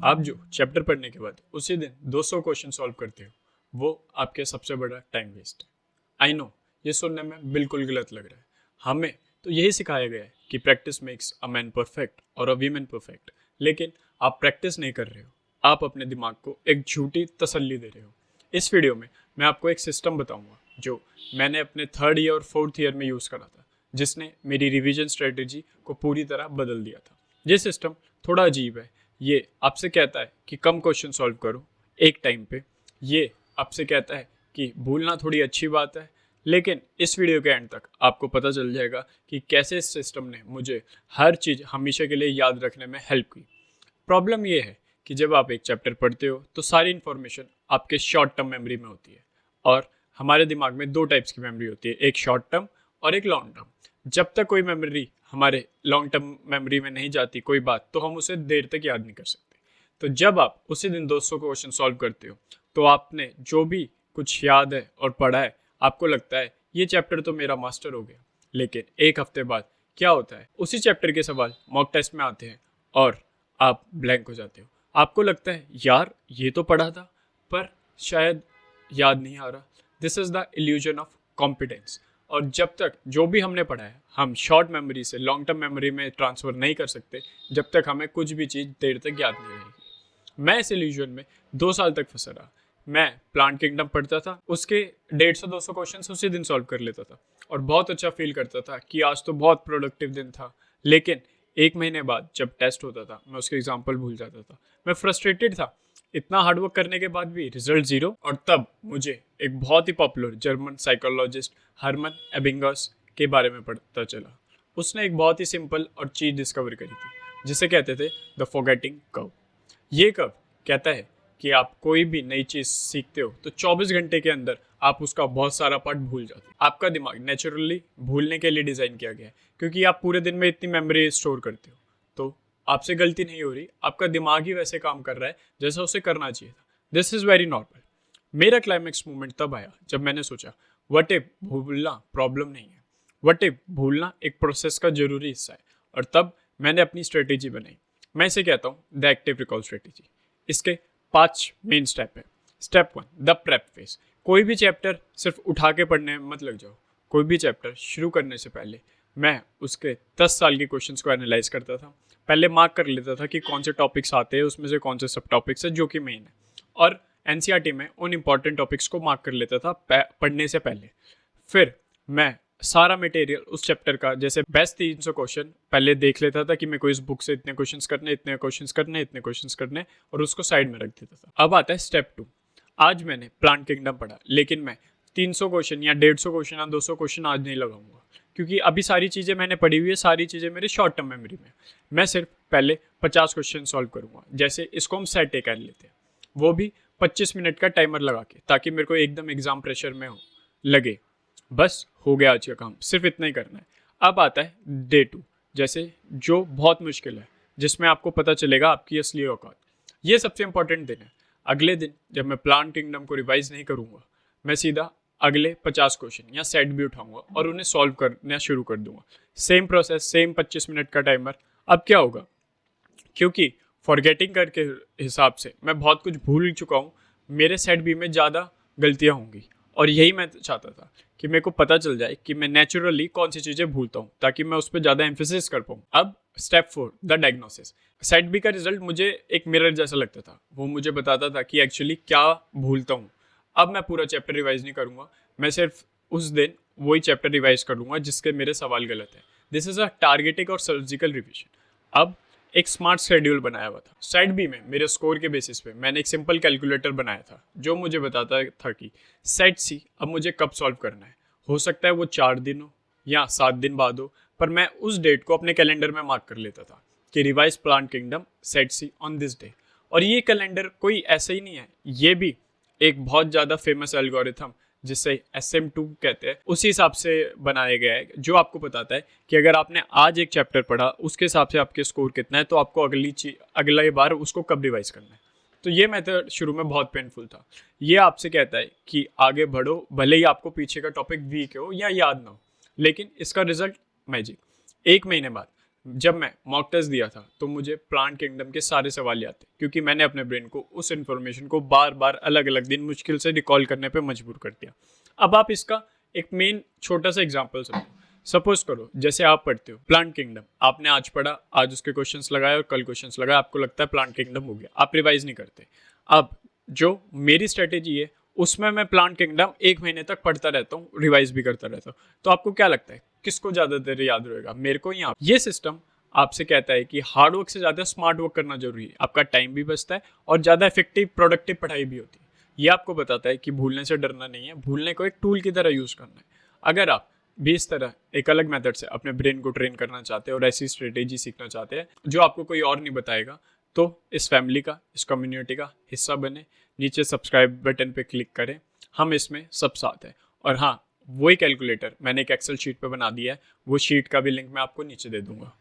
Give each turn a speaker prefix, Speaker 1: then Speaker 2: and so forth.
Speaker 1: आप जो चैप्टर पढ़ने के बाद उसी दिन 200 क्वेश्चन सॉल्व करते हो, वो आपके सबसे बड़ा टाइम वेस्ट है। आई नो, ये सुनने में बिल्कुल गलत लग रहा है। हमें तो यही सिखाया गया है कि practice makes a man perfect और अ वीमेन परफेक्ट, लेकिन आप प्रैक्टिस नहीं कर रहे हो, आप अपने दिमाग को एक झूठी तसल्ली दे रहे हो। इस वीडियो में मैं आपको एक सिस्टम बताऊंगा जो मैंने अपने 3rd ईयर और 4th ईयर में यूज़ करा था, जिसने मेरी रिवीजन स्ट्रेटेजी को पूरी तरह बदल दिया था। ये सिस्टम थोड़ा अजीब है। ये आपसे कहता है कि कम क्वेश्चन सॉल्व करो एक टाइम पे। ये आपसे कहता है कि भूलना थोड़ी अच्छी बात है, लेकिन इस वीडियो के एंड तक आपको पता चल जाएगा कि कैसे इस सिस्टम ने मुझे हर चीज़ हमेशा के लिए याद रखने में हेल्प की। प्रॉब्लम ये है कि जब आप एक चैप्टर पढ़ते हो तो सारी इन्फॉर्मेशन आपके शॉर्ट टर्म मेमोरी में होती है, और हमारे दिमाग में 2 टाइप्स की मेमोरी होती है, एक शॉर्ट टर्म और एक लॉन्ग टर्म। जब तक कोई मेमोरी हमारे लॉन्ग टर्म मेमोरी में नहीं जाती कोई बात, तो हम उसे देर तक याद नहीं कर सकते। तो जब आप उसी दिन 200 क्वेश्चन सॉल्व करते हो तो आपने जो भी कुछ याद है और पढ़ा है, आपको लगता है ये चैप्टर तो मेरा मास्टर हो गया। लेकिन एक हफ्ते बाद क्या होता है, उसी चैप्टर के सवाल मॉक टेस्ट में आते हैं और आप ब्लैंक हो जाते हो। आपको लगता है यार ये तो पढ़ा था, पर शायद याद नहीं आ रहा। This is the illusion of competence. और जब तक जो भी हमने पढ़ा है हम शॉर्ट मेमोरी से लॉन्ग टर्म मेमोरी में ट्रांसफ़र नहीं कर सकते, जब तक हमें कुछ भी चीज़ देर तक याद नहीं रहेगी। मैं इस इल्यूजन में 2 साल तक फंसा रहा। मैं प्लांट किंगडम पढ़ता था, उसके 150-200 क्वेश्चन उसी दिन सॉल्व कर लेता था और बहुत अच्छा फील करता था कि आज तो बहुत प्रोडक्टिव दिन था। लेकिन 1 महीने बाद जब टेस्ट होता था, मैं उसके एग्जाम्पल भूल जाता था। मैं फ्रस्ट्रेटेड था, इतना हार्डवर्क करने के बाद भी रिजल्ट 0। और तब मुझे एक बहुत ही पॉपुलर जर्मन साइकोलॉजिस्ट हरमन एबिंगस के बारे में पता चला। उसने एक बहुत ही सिंपल और चीज़ डिस्कवर करी थी, जिसे कहते थे द फॉरगेटिंग कर्व। ये कर्व कहता है कि आप कोई भी नई चीज़ सीखते हो तो 24 घंटे के अंदर आप उसका बहुत सारा पार्ट भूल जाते हो। आपका दिमाग नेचुरली भूलने के लिए डिज़ाइन किया गया है, क्योंकि आप पूरे दिन में इतनी मेमोरी स्टोर करते हो। तो आपसे गलती नहीं हो रही, आपका दिमाग ही वैसे काम कर रहा है जैसा उसे करना चाहिए था। This is very normal. मेरा क्लाइमेक्स मोमेंट तब आया जब मैंने सोचा, व्हाट इफ भूलना प्रॉब्लम नहीं है, व्हाट इफ भूलना एक प्रोसेस का जरूरी हिस्सा है। और तब मैंने अपनी स्ट्रेटेजी बनाई। मैं इसे कहता हूँ द एक्टिव रिकॉल स्ट्रेटेजी। इसके 5 मेन स्टेप है। Step 1, the prep phase. कोई भी चैप्टर सिर्फ उठा के पढ़ने में मत लग जाओ। कोई भी चैप्टर शुरू करने से पहले मैं उसके 10 साल के क्वेश्चंस को एनालाइज करता था। पहले मार्क कर लेता था कि कौन से टॉपिक्स आते हैं, उसमें से कौन से सब टॉपिक्स है जो कि मेन है, और एनसीईआरटी में उन इंपॉर्टेंट टॉपिक्स को मार्क कर लेता था पढ़ने से पहले। फिर मैं सारा मटेरियल उस चैप्टर का, जैसे बेस्ट 300 क्वेश्चन पहले देख लेता था कि मेरे को इस बुक से इतने क्वेश्चंस करने, इतने क्वेश्चंस करने, इतने क्वेश्चंस करने, और उसको साइड में रख देता था। अब आता है स्टेप 2। आज मैंने प्लांट किंगडम पढ़ा, लेकिन मैं 300 क्वेश्चन या 150 क्वेश्चन या 200 क्वेश्चन आज नहीं लगाऊंगा, क्योंकि अभी सारी चीज़ें मैंने पढ़ी हुई है, सारी चीज़ें मेरे शॉर्ट टर्म मेमोरी में। मैं सिर्फ पहले 50 क्वेश्चन सॉल्व करूंगा। जैसे इसको हम सेट ए कर लेते हैं, वो भी 25 मिनट का टाइमर लगा के, ताकि मेरे को एकदम एग्जाम प्रेशर में हो लगे बस हो गया आज का काम, सिर्फ इतना ही करना है। अब आता है डे 2, जैसे जो बहुत मुश्किल है, जिसमें आपको पता चलेगा आपकी असली औकात। ये सबसे इंपॉर्टेंट दिन है। अगले दिन जब मैं प्लांट किंगडम को रिवाइज नहीं करूंगा, मैं सीधा अगले 50 क्वेश्चन या सेट भी उठाऊंगा और उन्हें सॉल्व करना शुरू कर दूंगा। सेम प्रोसेस, सेम 25 मिनट का टाइमर। अब क्या होगा, क्योंकि फॉरगेटिंग करके हिसाब से मैं बहुत कुछ भूल चुका हूँ, मेरे सेट बी में ज़्यादा गलतियाँ होंगी। और यही मैं चाहता था कि मेरे को पता चल जाए कि मैं नेचुरली कौन सी चीज़ें भूलता हूँ, ताकि मैं उस पर ज़्यादा एम्फेसिस कर पाऊँ। अब step 4, the diagnosis. Set B का रिजल्ट मुझे एक मिरर जैसा लगता था। वो मुझे बताता था कि एक्चुअली क्या भूलता हूँ। अब मैं पूरा चैप्टर रिवाइज नहीं करूँगा, मैं सिर्फ उस दिन वही चैप्टर रिवाइज कर लूँगा जिसके मेरे सवाल गलत है। दिस इज़ अ टारगेटिंग और सर्जिकल रिविजन। अब एक स्मार्ट शेड्यूल बनाया हुआ था। साइड बी में मेरे स्कोर के बेसिस पे मैंने एक सिंपल कैलकुलेटर बनाया था, जो मुझे बताता था कि सेट सी अब मुझे कब सॉल्व करना है। हो सकता है वो 4 दिन हो या 7 दिन बाद हो, पर मैं उस डेट को अपने कैलेंडर में मार्क कर लेता था कि revise plant kingdom set C on this day. और ये कैलेंडर कोई ऐसे ही नहीं है, ये भी एक बहुत ज़्यादा फेमस एल्गोरिथम, जिसे SM2 कहते हैं, उसी हिसाब से बनाया गया है, जो आपको बताता है कि अगर आपने आज एक चैप्टर पढ़ा, उसके हिसाब से आपके स्कोर कितना है, तो आपको अगली बार उसको कब रिवाइज करना है। तो ये मेथड शुरू में बहुत पेनफुल था। ये आपसे कहता है कि आगे बढ़ो, भले ही आपको पीछे का टॉपिक वीक हो या याद ना हो, लेकिन इसका रिजल्ट मैजिक। 1 महीने बाद जब मैं मॉक टेस्ट दिया था तो मुझे प्लांट किंगडम के सारे सवाल याद थे, क्योंकि मैंने अपने ब्रेन को उस इन्फॉर्मेशन को बार बार अलग अलग दिन मुश्किल से रिकॉल करने पे मजबूर कर दिया। अब आप इसका एक मेन छोटा सा एग्जांपल समझो। सपोज करो जैसे आप पढ़ते हो प्लांट किंगडम, आपने आज पढ़ा, आज उसके क्वेश्चंस लगाए और कल क्वेश्चंस लगाए, आपको लगता है प्लांट किंगडम हो गया, आप रिवाइज नहीं करते। अब जो मेरी स्ट्रेटेजी है उसमें मैं प्लांट किंगडम 1 महीने तक पढ़ता रहता हूँ, रिवाइज भी करता रहता हूँ। तो आपको क्या लगता है किसको ज़्यादा देर याद रहेगा, मेरे को या आप? ये सिस्टम आपसे कहता है कि हार्ड वर्क से ज़्यादा स्मार्ट वर्क करना जरूरी है, आपका टाइम भी बचता है और ज़्यादा इफेक्टिव प्रोडक्टिव पढ़ाई भी होती है। ये आपको बताता है कि भूलने से डरना नहीं है, भूलने को एक टूल की तरह यूज़ करना है। अगर आप भी इस तरह एक अलग मेथड से अपने ब्रेन को ट्रेन करना चाहते हैं और ऐसी स्ट्रेटेजी सीखना चाहते हैं जो आपको कोई और नहीं बताएगा, तो इस फैमिली का, इस कम्युनिटी का हिस्सा बने। नीचे सब्सक्राइब बटन पे क्लिक करें, हम इसमें सब साथ हैं। और हाँ, वही कैलकुलेटर मैंने एक एक्सेल शीट पे बना दिया है, वो शीट का भी लिंक मैं आपको नीचे दे दूंगा।